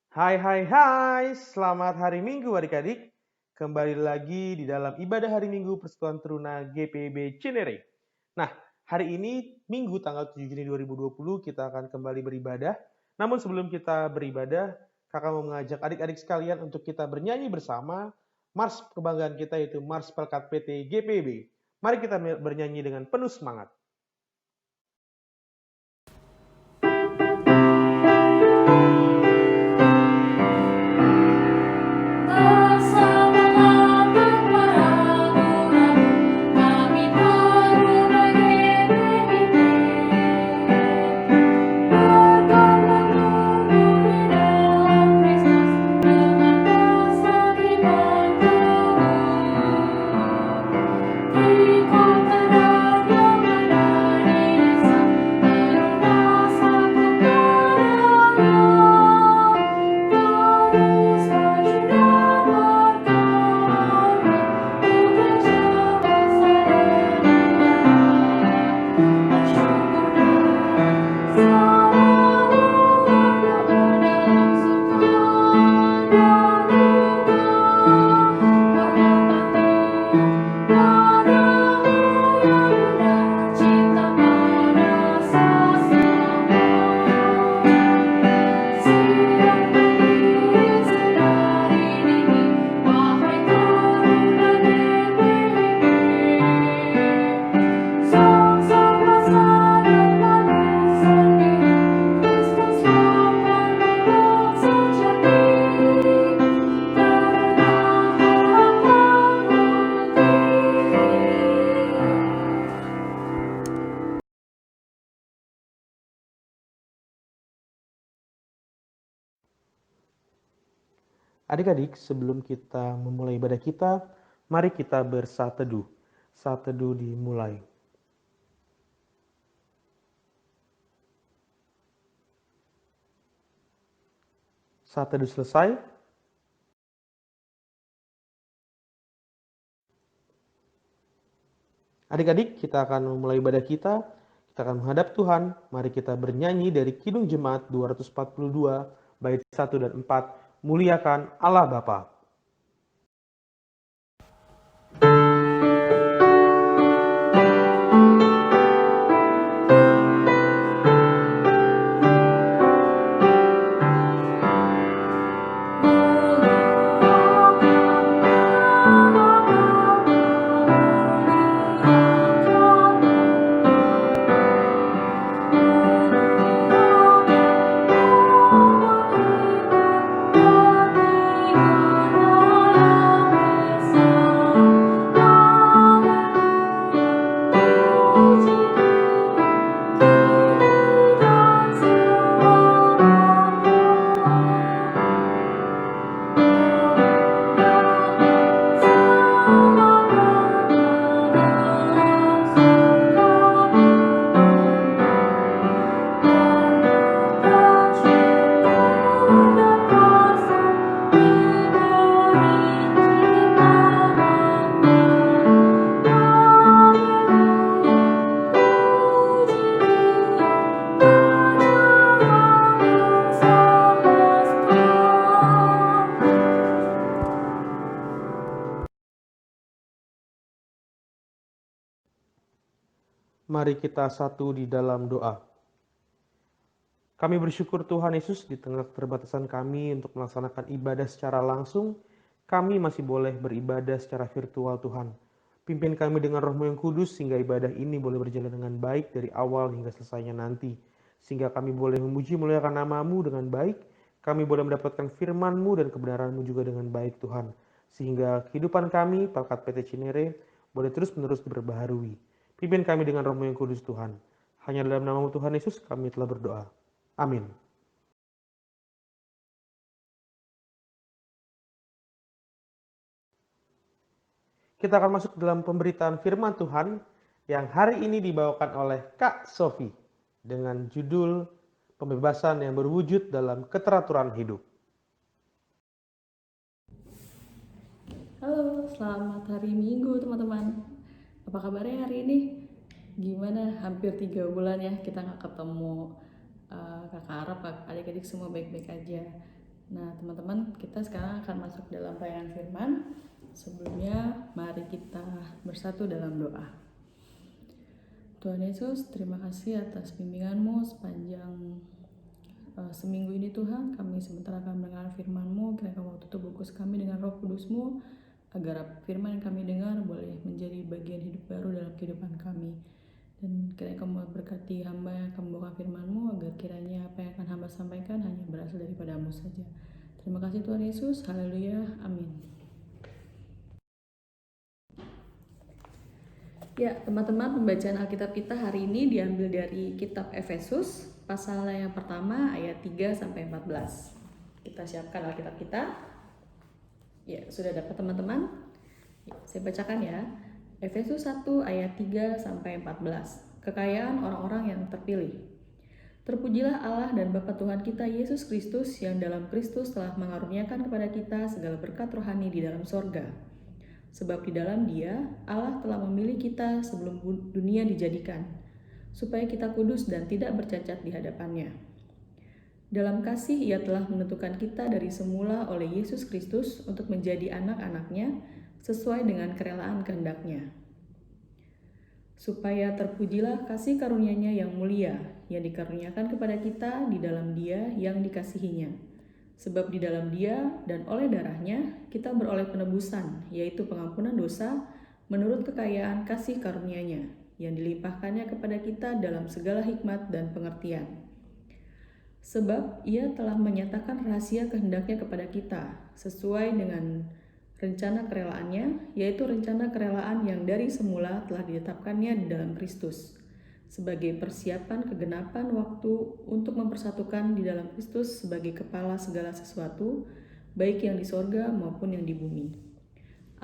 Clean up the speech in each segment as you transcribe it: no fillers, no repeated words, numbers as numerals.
Hai hai hai, selamat hari Minggu adik-adik. Kembali lagi di dalam ibadah hari Minggu Persekutuan Teruna GPIB Cinere. Nah, hari ini Minggu tanggal 7 Juni 2020 kita akan kembali beribadah. Namun sebelum kita beribadah, kakak mau mengajak adik-adik sekalian untuk kita bernyanyi bersama Mars kebanggaan kita yaitu Mars Pelkat PT GPIB. Mari kita bernyanyi dengan penuh semangat. Adik-adik, sebelum kita memulai ibadah kita, mari kita bersaat teduh. Saat teduh dimulai. Saat teduh selesai, adik-adik kita akan memulai ibadah kita. Kita akan menghadap Tuhan. Mari kita bernyanyi dari Kidung Jemaat 242, bait 1 dan 4. Muliakan Allah Bapa. Mari kita satu di dalam doa. Kami bersyukur Tuhan Yesus di tengah keterbatasan kami untuk melaksanakan ibadah secara langsung, kami masih boleh beribadah secara virtual Tuhan. Pimpin kami dengan Roh-Mu yang kudus sehingga ibadah ini boleh berjalan dengan baik dari awal hingga selesainya nanti. Sehingga kami boleh memuji muliakan nama-Mu dengan baik, kami boleh mendapatkan firman-Mu dan kebenaran-Mu juga dengan baik Tuhan. Sehingga kehidupan kami, Pelkat PT Cinere, boleh terus-menerus diperbaharui. Pimpin kami dengan Roh-Mu yang kudus Tuhan. Hanya dalam nama-Mu Tuhan Yesus kami telah berdoa. Amin. Kita akan masuk dalam pemberitaan firman Tuhan yang hari ini dibawakan oleh Kak Sofi dengan judul Pembebasan yang berwujud dalam keteraturan hidup. Halo, selamat hari Minggu teman-teman. Apa kabarnya hari ini? Gimana? Hampir 3 bulan ya kita nggak ketemu. Kakak harap adik-adik semua baik-baik aja. Nah, teman-teman, kita sekarang akan masuk dalam pelayanan firman. Sebelumnya, mari kita bersatu dalam doa. Tuhan Yesus, terima kasih atas bimbingan-Mu sepanjang seminggu ini Tuhan. Kami sementara akan mendengar firman-Mu, kiranya Kamu tutup fokus kami dengan Roh Kudus-Mu, agar firman yang kami dengar boleh menjadi bagian hidup baru dalam kehidupan kami. Dan kiranya Kamu berkati hamba yang akan membawa firman-Mu, agar kiranya apa yang akan hamba sampaikan hanya berasal daripada-Mu saja. Terima kasih Tuhan Yesus, haleluya, amin. Ya, teman-teman, pembacaan Alkitab kita hari ini diambil dari kitab Efesus, pasal yang pertama ayat 3-14. Kita siapkan Alkitab kita. Ya, sudah dapat teman-teman? Ya, saya bacakan ya. Efesus 1 ayat 3-14. Kekayaan orang-orang yang terpilih. Terpujilah Allah dan Bapa Tuhan kita Yesus Kristus, yang dalam Kristus telah mengaruniakan kepada kita segala berkat rohani di dalam sorga. Sebab di dalam Dia, Allah telah memilih kita sebelum dunia dijadikan, supaya kita kudus dan tidak bercacat di hadapan-Nya. Dalam kasih Ia telah menentukan kita dari semula oleh Yesus Kristus untuk menjadi anak-anak-Nya sesuai dengan kerelaan kehendak-Nya. Supaya terpujilah kasih karunia-Nya yang mulia, yang dikaruniakan kepada kita di dalam Dia yang dikasihinya. Sebab di dalam Dia dan oleh darah-Nya kita beroleh penebusan, yaitu pengampunan dosa menurut kekayaan kasih karunia-Nya yang dilimpahkannya kepada kita dalam segala hikmat dan pengertian. Sebab Ia telah menyatakan rahasia kehendak-Nya kepada kita sesuai dengan rencana kerelaannya, yaitu rencana kerelaan yang dari semula telah ditetapkannya di dalam Kristus, sebagai persiapan kegenapan waktu untuk mempersatukan di dalam Kristus sebagai kepala segala sesuatu, baik yang di sorga maupun yang di bumi.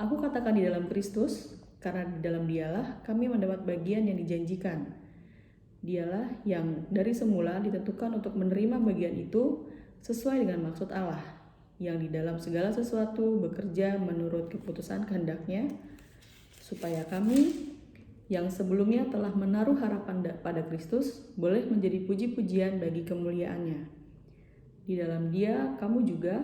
Aku katakan di dalam Kristus, karena di dalam Dialah kami mendapat bagian yang dijanjikan. Dialah yang dari semula ditentukan untuk menerima bagian itu sesuai dengan maksud Allah, yang di dalam segala sesuatu bekerja menurut keputusan kehendak-Nya, supaya kami yang sebelumnya telah menaruh harapan pada Kristus boleh menjadi puji-pujian bagi kemuliaan-Nya. Di dalam Dia kamu juga,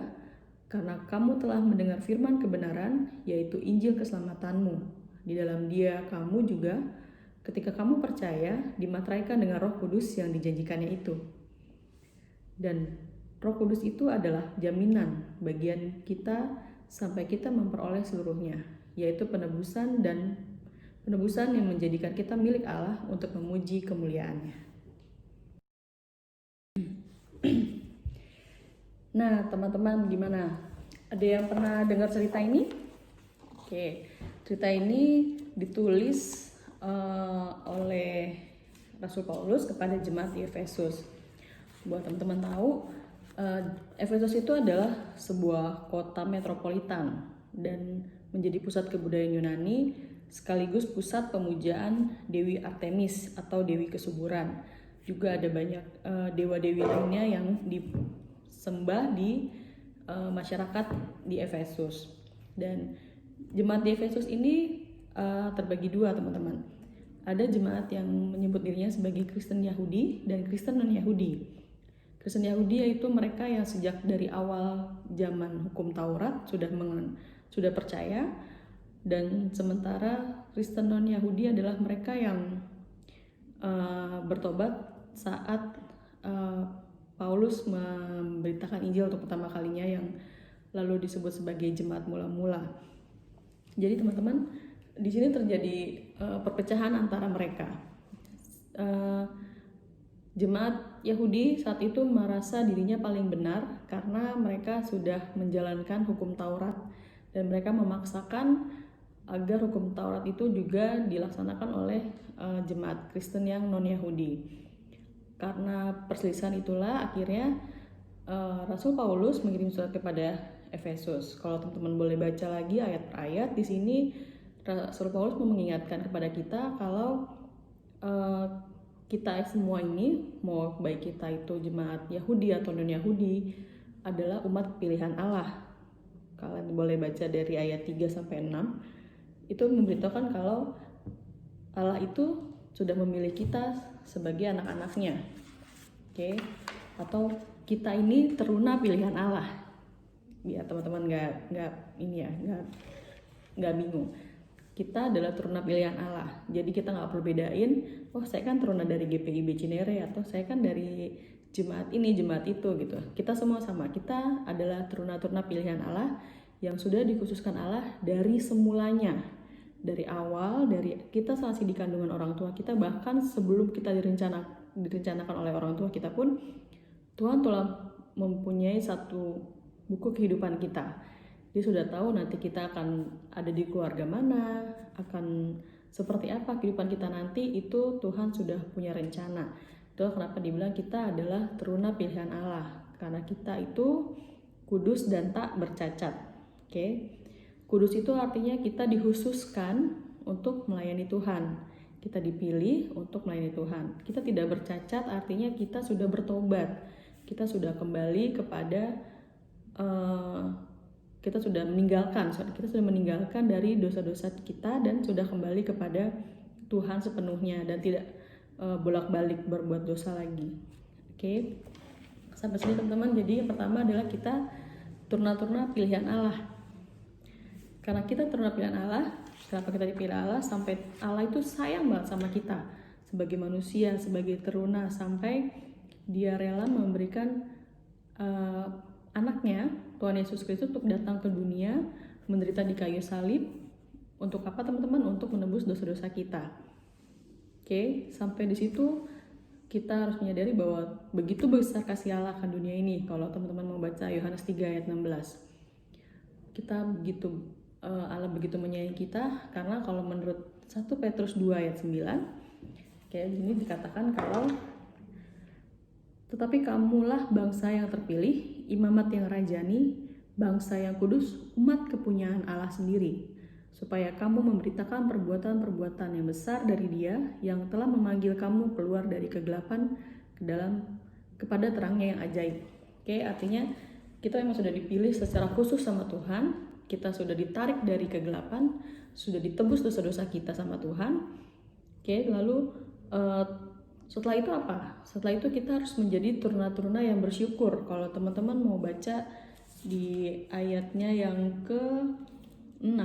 karena kamu telah mendengar firman kebenaran, yaitu Injil keselamatanmu. Di dalam Dia kamu juga, ketika kamu percaya, dimateraikan dengan Roh Kudus yang dijanjikannya itu. Dan Roh Kudus itu adalah jaminan bagian kita sampai kita memperoleh seluruhnya, yaitu penebusan yang menjadikan kita milik Allah untuk memuji kemuliaan-Nya. Nah, teman-teman, gimana? Ada yang pernah dengar cerita ini? Oke, cerita ini ditulis oleh Rasul Paulus kepada jemaat di Efesus. Buat teman-teman tahu, Efesus itu adalah sebuah kota metropolitan dan menjadi pusat kebudayaan Yunani, sekaligus pusat pemujaan Dewi Artemis atau Dewi Kesuburan. Juga ada banyak dewa-dewi lainnya yang disembah di masyarakat di Efesus. Dan jemaat di Efesus ini terbagi dua, teman-teman. Ada jemaat yang menyebut dirinya sebagai Kristen Yahudi dan Kristen non-Yahudi. Kristen Yahudi yaitu mereka yang sejak dari awal zaman hukum Taurat sudah percaya, dan sementara Kristen non-Yahudi adalah mereka yang bertobat saat Paulus memberitakan Injil untuk pertama kalinya, yang lalu disebut sebagai jemaat mula-mula. Jadi teman-teman, di sini terjadi perpecahan antara mereka. Jemaat Yahudi saat itu merasa dirinya paling benar karena mereka sudah menjalankan hukum Taurat, dan mereka memaksakan agar hukum Taurat itu juga dilaksanakan oleh jemaat Kristen yang non-Yahudi. Karena perselisihan itulah akhirnya Rasul Paulus mengirim surat kepada Efesus. Kalau teman-teman boleh baca lagi ayat per ayat, di sini Rasul Paulus mau mengingatkan kepada kita kalau kita semua ini, mau baik kita itu jemaat Yahudi atau non-Yahudi, adalah umat pilihan Allah. Kalian boleh baca dari ayat 3-6. Itu memberitahukan kalau Allah itu sudah memilih kita sebagai anak-anaknya. Oke. Atau kita ini teruna pilihan Allah. biar teman-teman nggak ini ya, nggak bingung. Kita adalah turunan pilihan Allah. Jadi kita nggak perlu bedain, oh saya kan turunan dari GPIB Cinere atau saya kan dari jemaat ini, jemaat itu gitu. Kita semua sama. Kita adalah turunan pilihan Allah yang sudah dikhususkan Allah dari semulanya. Dari awal, dari kita masih di kandungan orang tua kita, bahkan sebelum kita direncanakan oleh orang tua kita pun, Tuhan telah mempunyai satu buku kehidupan kita. Dia sudah tahu nanti kita akan ada di keluarga mana, akan seperti apa kehidupan kita nanti, itu Tuhan sudah punya rencana. Itu kenapa dibilang kita adalah turunan pilihan Allah, karena kita itu kudus dan tak bercacat. Oke. Kudus itu artinya kita dikhususkan untuk melayani Tuhan. Kita dipilih untuk melayani Tuhan. Kita tidak bercacat artinya kita sudah bertobat. Kita sudah kembali kepada kita sudah meninggalkan dari dosa-dosa kita dan sudah kembali kepada Tuhan sepenuhnya dan tidak bolak-balik berbuat dosa lagi. Oke. Sampai sini teman-teman. Jadi yang pertama adalah kita turunan pilihan Allah. Karena kita turunan pilihan Allah, kenapa kita dipilih Allah? Sampai Allah itu sayang banget sama kita sebagai manusia, sebagai teruna, sampai Dia rela memberikan anaknya, Tuhan Yesus Kristus, untuk datang ke dunia, menderita di kayu salib. Untuk apa teman-teman? Untuk menebus dosa-dosa kita. Oke, sampai di situ kita harus menyadari bahwa begitu besar kasih Allah akan dunia ini. Kalau teman-teman mau baca Yohanes 3 ayat 16, Allah begitu menyayangi kita, karena kalau menurut 1 Petrus 2 ayat 9, kayak gini dikatakan kalau tetapi kamulah bangsa yang terpilih, imamat yang rajani, bangsa yang kudus, umat kepunyaan Allah sendiri, supaya kamu memberitakan perbuatan-perbuatan yang besar dari Dia yang telah memanggil kamu keluar dari kegelapan kepada terangnya yang ajaib. Oke, artinya kita memang sudah dipilih secara khusus sama Tuhan. Kita sudah ditarik dari kegelapan, sudah ditebus dosa-dosa kita sama Tuhan. Oke, lalu setelah itu apa? Setelah itu kita harus menjadi turuna-turuna yang bersyukur. Kalau teman-teman mau baca di ayatnya yang ke-6,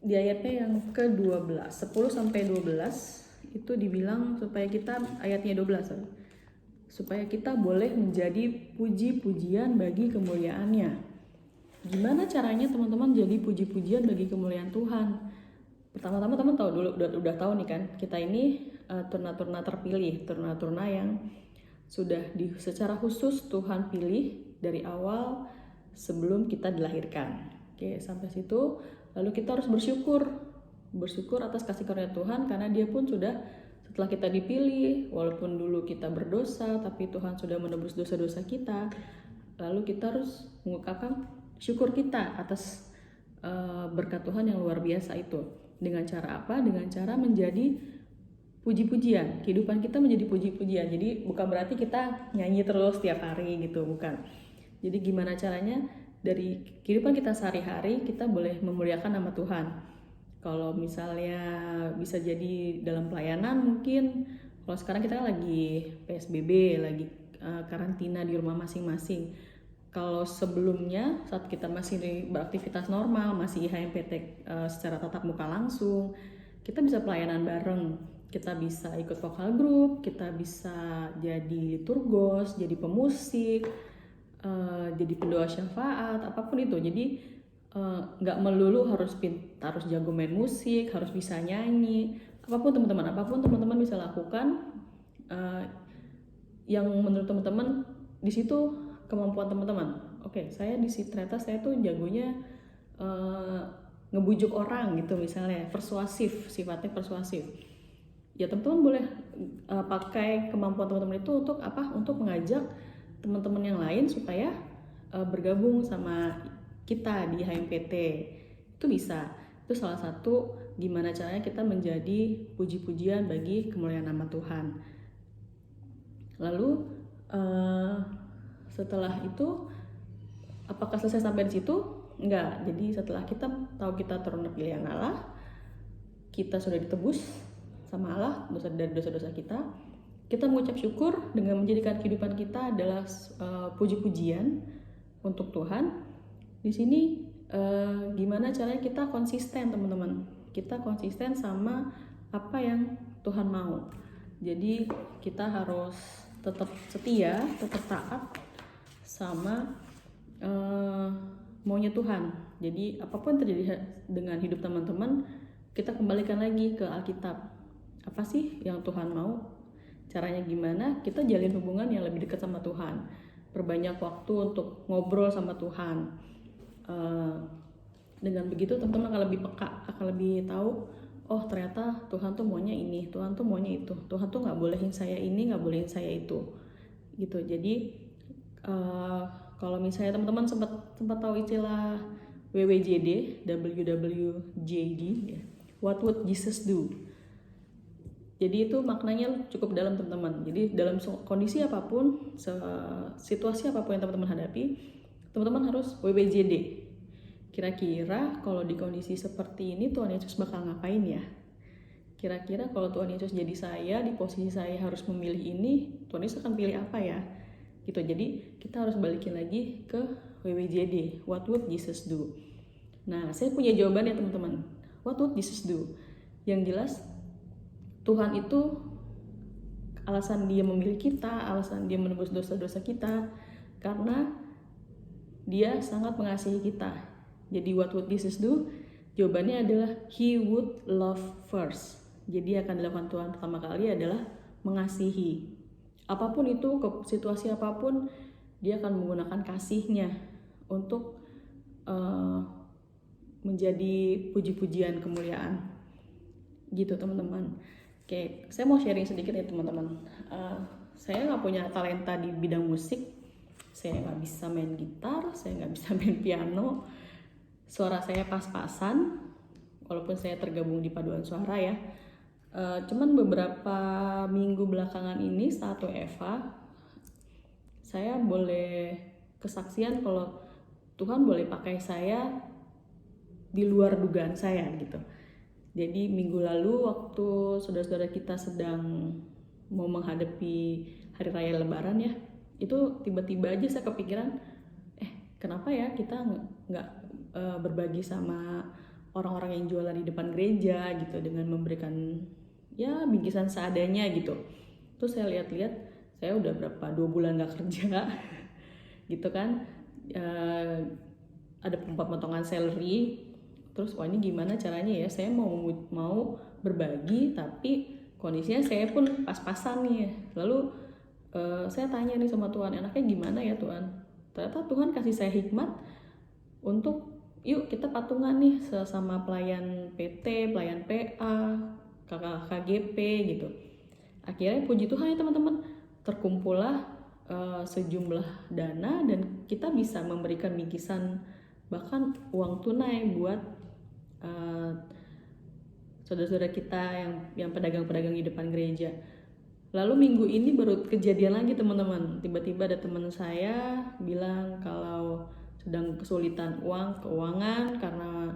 di ayatnya yang ke-12, 10-12 itu dibilang supaya kita, ayatnya 12, supaya kita boleh menjadi puji-pujian bagi kemuliaannya. Gimana caranya teman-teman jadi puji-pujian bagi kemuliaan Tuhan? Pertama-tama teman tahu dulu, udah tahu nih kan, kita ini turna-turna terpilih, turna-turna yang sudah secara khusus Tuhan pilih dari awal sebelum kita dilahirkan. Oke, sampai situ. Lalu kita harus bersyukur atas kasih karunia Tuhan, karena Dia pun sudah, setelah kita dipilih, walaupun dulu kita berdosa, tapi Tuhan sudah menebus dosa-dosa kita. Lalu kita harus mengungkapkan syukur kita atas berkat Tuhan yang luar biasa itu. Dengan cara apa? Dengan cara menjadi puji-pujian. Kehidupan kita menjadi puji-pujian. Jadi bukan berarti kita nyanyi terus tiap hari gitu, bukan. Jadi gimana caranya dari kehidupan kita sehari-hari kita boleh memuliakan nama Tuhan. Kalau misalnya bisa jadi dalam pelayanan, mungkin kalau sekarang kita kan lagi PSBB, lagi karantina di rumah masing-masing. Kalau sebelumnya saat kita masih beraktivitas normal, masih IHMPT secara tatap muka langsung, kita bisa pelayanan bareng. Kita bisa ikut vokal group, kita bisa jadi liturgos, jadi pemusik, jadi pendoa syafaat, apapun itu. Jadi nggak melulu harus jago main musik, harus bisa nyanyi, apapun teman-teman bisa lakukan yang menurut teman-teman di situ kemampuan teman-teman. Oke, saya di ternyata saya tuh jagonya ngebujuk orang gitu, misalnya sifatnya persuasif. Ya teman-teman boleh pakai kemampuan teman-teman itu untuk apa? Untuk mengajak teman-teman yang lain supaya bergabung sama kita di HMPT. Itu bisa. Itu salah satu gimana caranya kita menjadi puji-pujian bagi kemuliaan nama Tuhan. Lalu setelah itu apakah selesai sampai di situ? Enggak. Jadi setelah kita tahu kita turun pilihan Allah, kita sudah ditebus sama Allah dari dosa-dosa kita, Kita mengucap syukur dengan menjadikan kehidupan kita adalah puji-pujian untuk Tuhan. Di sini gimana caranya kita konsisten, teman-teman. Kita konsisten sama apa yang Tuhan mau. Jadi kita harus tetap setia, tetap taat sama maunya Tuhan. Jadi apapun terjadi dengan hidup teman-teman, kita kembalikan lagi ke Alkitab. Apa sih yang Tuhan mau? Caranya gimana? Kita jalin hubungan yang lebih dekat sama Tuhan. Perbanyak waktu untuk ngobrol sama Tuhan. Dengan begitu teman-teman akan lebih peka, akan lebih tahu, oh ternyata Tuhan tuh maunya ini, Tuhan tuh maunya itu, Tuhan tuh nggak bolehin saya ini, nggak bolehin saya itu, gitu. Jadi kalau misalnya teman-teman sempat tahu istilah WWJD, WWJD, ya, What would Jesus do? Jadi itu maknanya cukup dalam, teman-teman. Jadi dalam kondisi apapun, situasi apapun yang teman-teman hadapi, teman-teman harus WWJD. Kira-kira kalau di kondisi seperti ini Tuhan Yesus bakal ngapain ya? Kira-kira kalau Tuhan Yesus jadi saya, di posisi saya harus memilih ini, Tuhan Yesus akan pilih apa ya? Gitu. Jadi kita harus balikin lagi ke WWJD, What would Jesus do? Nah, saya punya jawabannya, teman-teman. What would Jesus do? Yang jelas Tuhan itu alasan dia memilih kita, alasan dia menebus dosa-dosa kita, karena dia sangat mengasihi kita. Jadi what would Jesus do? Jawabannya adalah He would love first. Jadi akan dilakukan Tuhan pertama kali adalah mengasihi. Apapun itu, situasi apapun, dia akan menggunakan kasihnya untuk menjadi puji-pujian kemuliaan. Gitu, teman-teman. Oke, saya mau sharing sedikit ya, teman-teman. Saya nggak punya talenta di bidang musik. Saya nggak bisa main gitar, saya nggak bisa main piano. Suara saya pas-pasan, walaupun saya tergabung di paduan suara ya. Cuman beberapa minggu belakangan ini saat WFH, saya boleh kesaksian kalau Tuhan boleh pakai saya di luar dugaan saya gitu. Jadi minggu lalu waktu saudara-saudara kita sedang mau menghadapi hari raya Lebaran ya, itu tiba-tiba aja saya kepikiran, kenapa ya kita nggak berbagi sama orang-orang yang jualan di depan gereja gitu, dengan memberikan ya bingkisan seadanya gitu. Terus saya lihat-lihat, saya udah 2 bulan nggak kerja gitu kan, ada pemotongan salary. Terus wah ini gimana caranya ya, saya mau berbagi tapi kondisinya saya pun pas-pasan nih. Lalu saya tanya nih sama Tuhan, enaknya gimana ya Tuhan? Ternyata Tuhan kasih saya hikmat untuk yuk kita patungan nih sama pelayan PT, pelayan PA, KGP gitu. Akhirnya puji Tuhan ya teman-teman, terkumpullah sejumlah dana dan kita bisa memberikan bingkisan bahkan uang tunai buat saudara-saudara kita yang pedagang-pedagang di depan gereja. Lalu minggu ini baru kejadian lagi, teman-teman. Tiba-tiba ada teman saya bilang kalau sedang kesulitan keuangan karena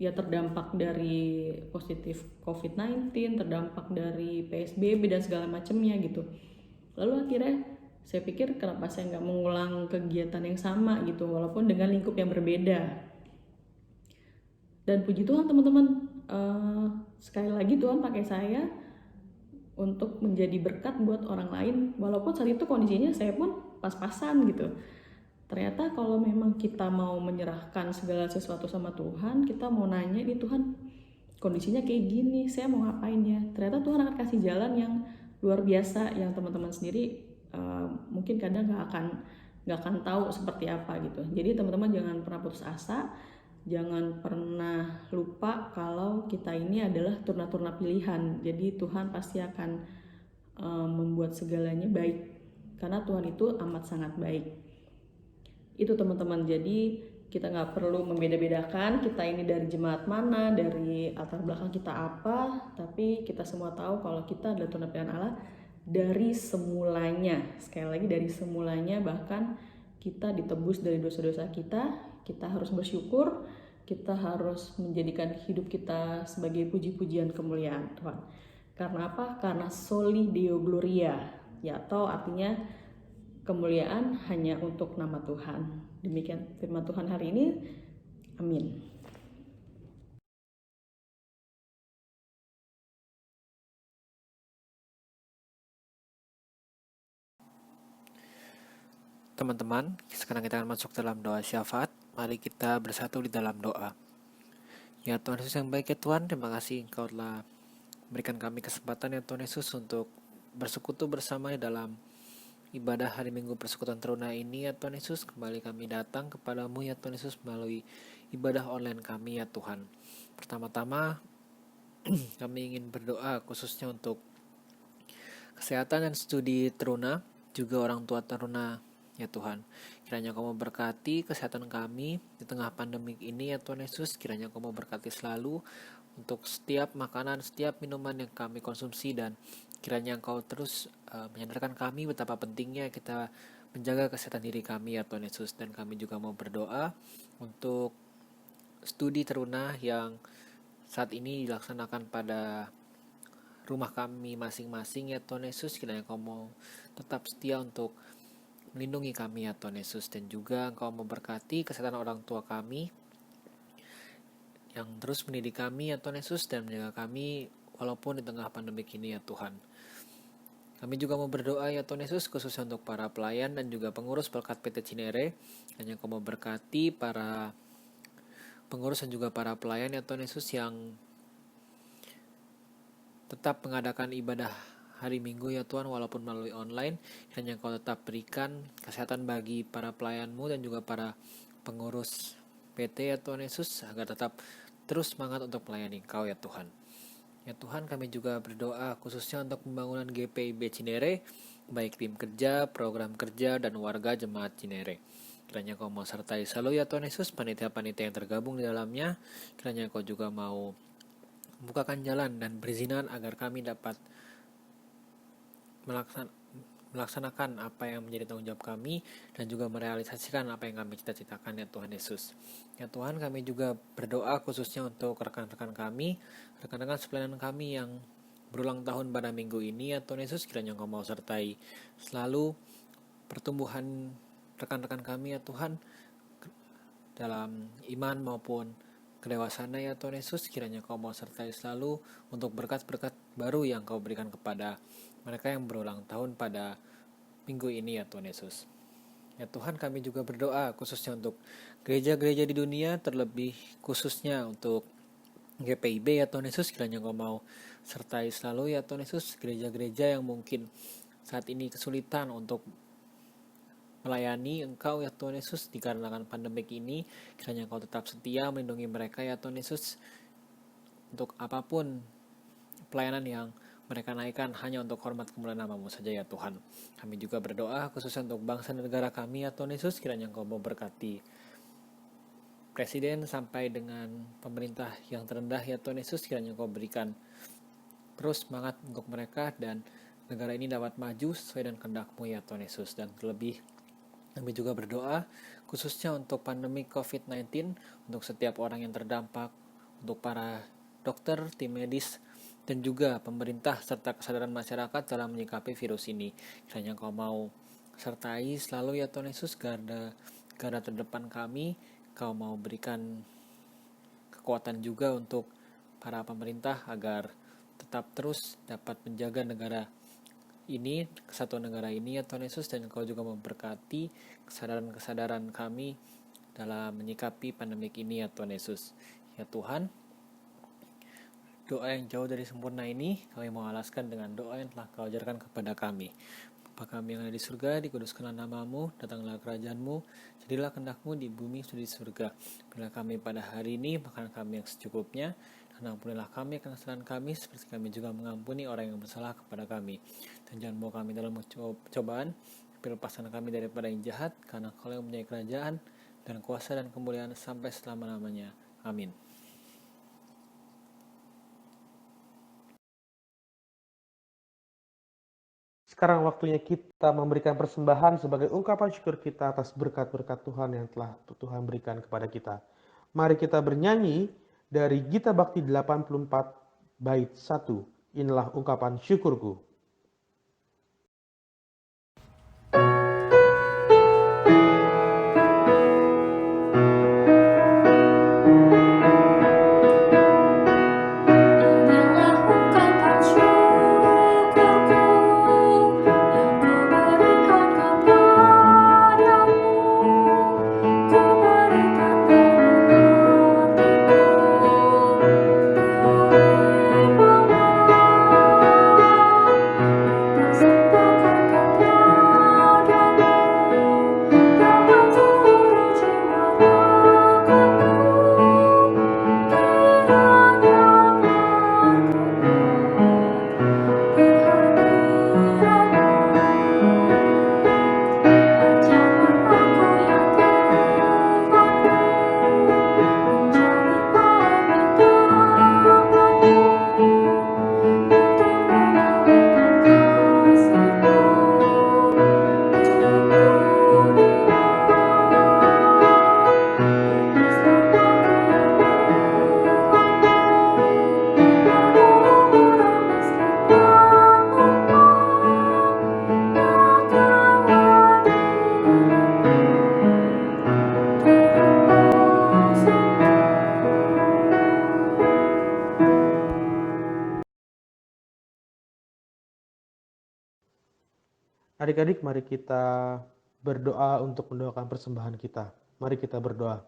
ya terdampak dari positif COVID-19, terdampak dari PSBB dan segala macamnya gitu. Lalu akhirnya saya pikir kenapa saya nggak mengulang kegiatan yang sama gitu, walaupun dengan lingkup yang berbeda. Dan puji Tuhan teman-teman, sekali lagi Tuhan pakai saya untuk menjadi berkat buat orang lain, walaupun saat itu kondisinya saya pun pas-pasan gitu. Ternyata kalau memang kita mau menyerahkan segala sesuatu sama Tuhan, kita mau nanya nih Tuhan, kondisinya kayak gini, saya mau ngapain ya? Ternyata Tuhan akan kasih jalan yang luar biasa yang teman-teman sendiri mungkin kadang nggak akan tahu seperti apa gitu. Jadi teman-teman jangan pernah putus asa, jangan pernah lupa kalau kita ini adalah turna-turna pilihan. Jadi Tuhan pasti akan membuat segalanya baik, karena Tuhan itu amat sangat baik. Itu teman-teman, jadi kita nggak perlu membeda-bedakan kita ini dari jemaat mana, dari latar belakang kita apa, tapi kita semua tahu kalau kita adalah turna pilihan Allah dari semulanya. Sekali lagi dari semulanya, bahkan kita ditebus dari dosa-dosa kita harus bersyukur, kita harus menjadikan hidup kita sebagai puji-pujian kemuliaan Tuhan. Karena apa? Karena soli Deo Gloria, ya, atau artinya kemuliaan hanya untuk nama Tuhan. Demikian firman Tuhan hari ini. Amin. Teman-teman, sekarang kita akan masuk dalam doa syafaat. Mari kita bersatu di dalam doa. Ya Tuhan Yesus yang baik ya Tuhan, terima kasih Engkau telah berikan kami kesempatan ya Tuhan Yesus untuk bersekutu bersama di dalam ibadah hari Minggu Persekutuan Teruna ini ya Tuhan Yesus. Kembali kami datang kepadamu ya Tuhan Yesus melalui ibadah online kami ya Tuhan. Pertama-tama kami ingin berdoa khususnya untuk kesehatan dan studi teruna, juga orang tua teruna ya Tuhan. Kiranya Kau memberkati kesehatan kami di tengah pandemik ini ya Tuhan Yesus. Kiranya Kau memberkati selalu untuk setiap makanan, setiap minuman yang kami konsumsi, dan kiranya Engkau terus menyadarkan kami betapa pentingnya kita menjaga kesehatan diri kami ya Tuhan Yesus. Dan kami juga mau berdoa untuk studi teruna yang saat ini dilaksanakan pada rumah kami masing-masing ya Tuhan Yesus. Kiranya Kau mau tetap setia untuk melindungi kami ya Tuhan Yesus, dan juga Engkau memberkati kesehatan orang tua kami yang terus mendidik kami ya Tuhan Yesus dan menjaga kami walaupun di tengah pandemik ini ya Tuhan. Kami juga mau berdoa ya Tuhan Yesus khususnya untuk para pelayan dan juga pengurus Pelkat PT Cinere. Hanya Kau memberkati para pengurus dan juga para pelayan ya Tuhan Yesus yang tetap mengadakan ibadah hari Minggu ya Tuhan walaupun melalui online. Kiranya Kau tetap berikan kesehatan bagi para pelayan-Mu dan juga para pengurus PT ya Tuhan Yesus agar tetap terus semangat untuk melayani Kau ya Tuhan. Ya Tuhan, kami juga berdoa khususnya untuk pembangunan GPIB Cinere, baik tim kerja, program kerja, dan warga jemaat Cinere. Kiranya Kau mau sertai selalu ya Tuhan Yesus panitia-panitia yang tergabung di dalamnya. Kiranya Kau juga mau bukakan jalan dan perizinan agar kami dapat melaksanakan apa yang menjadi tanggung jawab kami dan juga merealisasikan apa yang kami cita-citakan ya Tuhan Yesus. Ya Tuhan, kami juga berdoa khususnya untuk rekan-rekan kami, rekan-rekan sepelayanan kami yang berulang tahun pada minggu ini ya Tuhan Yesus. Kiranya Engkau mau sertai selalu pertumbuhan rekan-rekan kami ya Tuhan dalam iman maupun kedewasaan ya Tuhan Yesus. Kiranya Kau mau sertai selalu untuk berkat-berkat baru yang Kau berikan kepada mereka yang berulang tahun pada minggu ini ya Tuhan Yesus. Ya Tuhan, kami juga berdoa khususnya untuk gereja-gereja di dunia, terlebih khususnya untuk GPIB ya Tuhan Yesus. Kiranya Kau mau sertai selalu ya Tuhan Yesus gereja-gereja yang mungkin saat ini kesulitan untuk melayani Engkau ya Tuhan Yesus dikarenakan pandemik ini. Kiranya Kau tetap setia melindungi mereka ya Tuhan Yesus untuk apapun pelayanan yang mereka naikkan hanya untuk hormat kemuliaan nama-Mu saja ya Tuhan. Kami juga berdoa khususnya untuk bangsa dan negara kami ya Tuhan Yesus. Kiranya Engkau memberkati Presiden sampai dengan pemerintah yang terendah ya Tuhan Yesus. Kiranya Engkau berikan terus semangat untuk mereka dan negara ini dapat maju sesuai dengan kehendak-Mu ya Tuhan Yesus. Dan terlebih kami juga berdoa khususnya untuk pandemi COVID-19, untuk setiap orang yang terdampak, untuk para dokter, tim medis, dan juga pemerintah serta kesadaran masyarakat dalam menyikapi virus ini. Kiranya Kau mau sertai selalu ya Tuhan Yesus garda terdepan kami. Kau mau berikan kekuatan juga untuk para pemerintah agar tetap terus dapat menjaga negara ini, kesatuan negara ini ya Tuhan Yesus. Dan Kau juga memberkati kesadaran-kesadaran kami dalam menyikapi pandemik ini ya Tuhan Yesus. Ya Tuhan, doa yang jauh dari sempurna ini kami mau alaskan dengan doa yang telah Kau ajarkan kepada kami. Bapa kami yang ada di surga, dikuduskanlah nama-Mu, datanglah kerajaan-Mu, jadilah kehendak-Mu di bumi seperti di surga. Berilah kami pada hari ini makanan kami yang secukupnya, dan ampunilah kami akan kesalahan kami, seperti kami juga mengampuni orang yang bersalah kepada kami. Dan jangan bawa kami dalam cobaan, tapi lepaskan kami daripada yang jahat, karena Kau yang mempunyai kerajaan, dan kuasa dan kemuliaan sampai selama-lamanya. Amin. Sekarang waktunya kita memberikan persembahan sebagai ungkapan syukur kita atas berkat-berkat Tuhan yang telah Tuhan berikan kepada kita. Mari kita bernyanyi dari Gita Bakti 84 bait 1. Inilah ungkapan syukurku. Inilah ungkapan syukurku yang kuberikan kepadamu. Kuberikan dari hatiku, persembahkan kepadamu dengan seluruh jiwa ragaku. Adik-adik, mari kita berdoa untuk mendoakan persembahan kita. Mari kita berdoa.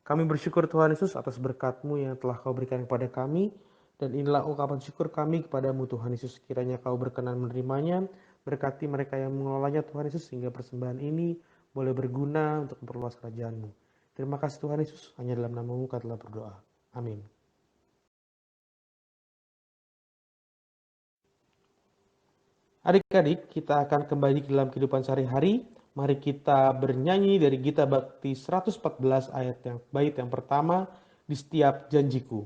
Kami bersyukur Tuhan Yesus atas berkat-Mu yang telah Kau berikan kepada kami. Dan inilah ungkapan syukur kami kepadamu Tuhan Yesus. Kiranya Kau berkenan menerimanya. Berkati mereka yang mengelolanya Tuhan Yesus. Sehingga persembahan ini boleh berguna untuk memperluas kerajaan-Mu. Terima kasih Tuhan Yesus. Hanya dalam nama-Mu kami telah berdoa. Amin. Adik-adik, kita akan kembali ke dalam kehidupan sehari-hari. Mari kita bernyanyi dari Gita Bakti 114 ayat yang bait yang pertama, di setiap janjiku.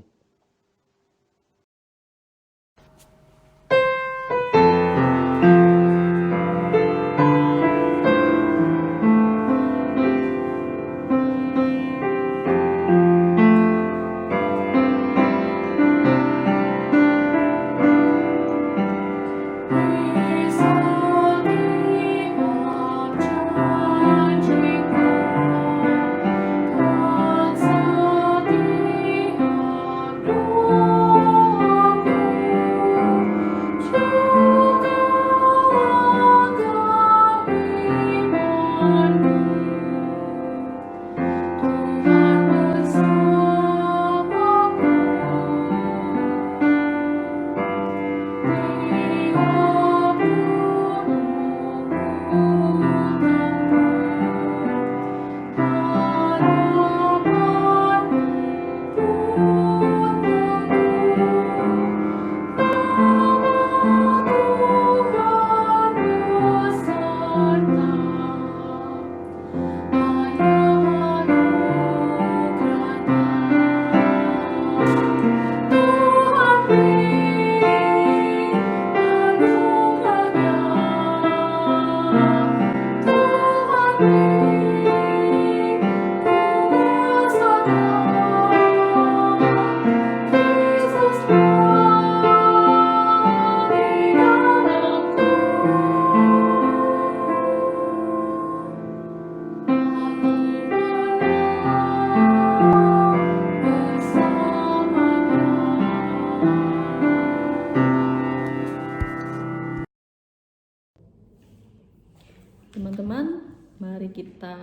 Teman-teman, mari kita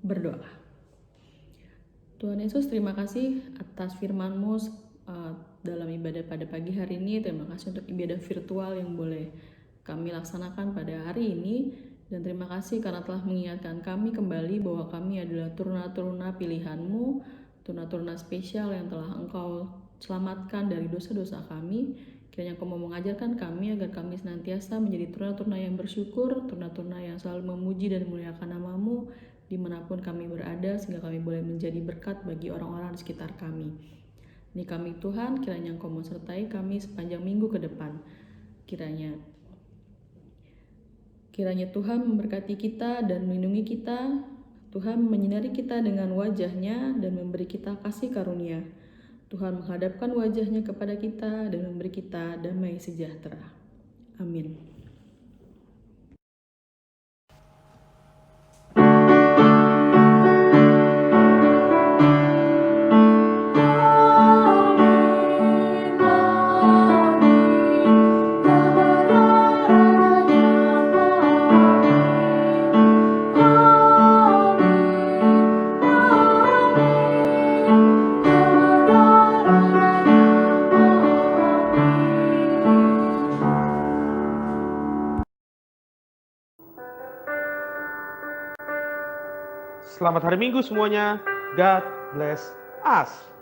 berdoa. Tuhan Yesus, terima kasih atas firman-Mu dalam ibadah pada pagi hari ini. Terima kasih untuk ibadah virtual yang boleh kami laksanakan pada hari ini. Dan terima kasih karena telah mengingatkan kami kembali bahwa kami adalah turuna-turuna pilihan-Mu, turuna-turuna spesial yang telah Engkau selamatkan dari dosa-dosa kami. Kiranya Engkau mau mengajarkan kami agar kami senantiasa menjadi turuna-turuna yang bersyukur, turuna-turuna yang selalu memuji dan memuliakan nama-Mu dimanapun kami berada, sehingga kami boleh menjadi berkat bagi orang-orang di sekitar kami. Ini kami Tuhan, kiranya Engkau menyertai kami sepanjang minggu ke depan. Kiranya Tuhan memberkati kita dan melindungi kita. Tuhan menyinari kita dengan wajah-Nya dan memberi kita kasih karunia. Tuhan menghadapkan wajahnya kepada kita dan memberi kita damai sejahtera. Amin. Amin, amin, kebenarannya amin, amin, amin, kebenarannya amin. Selamat hari Minggu semuanya. God bless us.